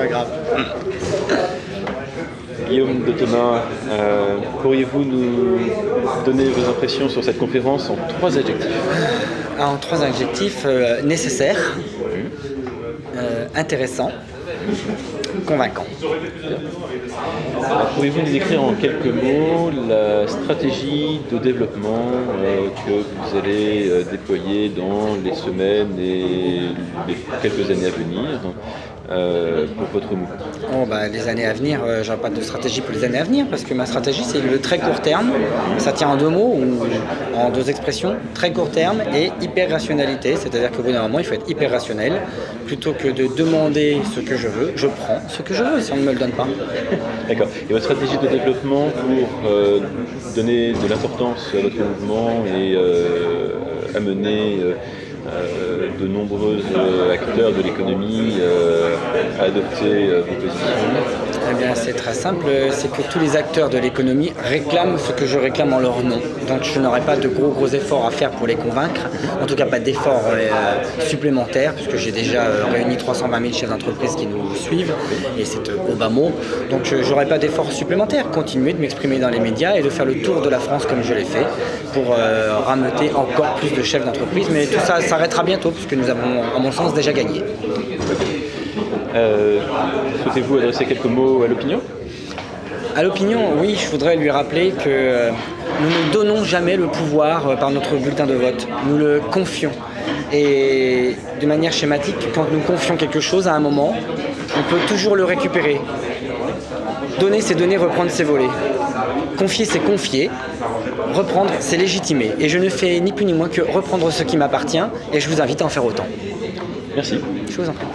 pas grave. Guillaume de Thomas, pourriez-vous nous donner vos impressions sur cette conférence en 3 adjectifs? En 3 adjectifs, nécessaire, intéressant, convaincant. Pouvez-vous nous décrire en quelques mots la stratégie de développement que vous allez déployer dans les semaines et les quelques années à venir pour votre mouvement? Les années à venir, j'aurai pas de stratégie pour les années à venir parce que ma stratégie c'est le très court terme. Ça tient en 2 mots ou en 2 expressions, très court terme et hyper rationalité. C'est-à-dire qu'au bout d'un moment il faut être hyper rationnel. Plutôt que de demander ce que je veux, je prends ce que je veux si on ne me le donne pas. D'accord. Et votre stratégie de développement pour donner de l'importance à votre mouvement et amener de nombreux acteurs de l'économie à adopter vos positions? Eh bien, c'est très simple, c'est que tous les acteurs de l'économie réclament ce que je réclame en leur nom. Donc je n'aurai pas de gros efforts à faire pour les convaincre, en tout cas pas d'efforts supplémentaires, puisque j'ai déjà réuni 320 000 chefs d'entreprise qui nous suivent, et c'est au bas mot. Donc je n'aurai pas d'efforts supplémentaires, continuer de m'exprimer dans les médias et de faire le tour de la France comme je l'ai fait, pour rameuter encore plus de chefs d'entreprise, mais tout ça s'arrêtera bientôt, puisque nous avons, à mon sens, déjà gagné. Souhaitez-vous adresser quelques mots à l'opinion? À l'opinion, oui, je voudrais lui rappeler que nous ne donnons jamais le pouvoir par notre bulletin de vote. Nous le confions. Et de manière schématique, quand nous confions quelque chose à un moment, on peut toujours le récupérer. Donner, c'est donner, reprendre, c'est voler. Confier, c'est confier. Reprendre, c'est légitimer. Et je ne fais ni plus ni moins que reprendre ce qui m'appartient et je vous invite à en faire autant. Merci. Je vous en prie.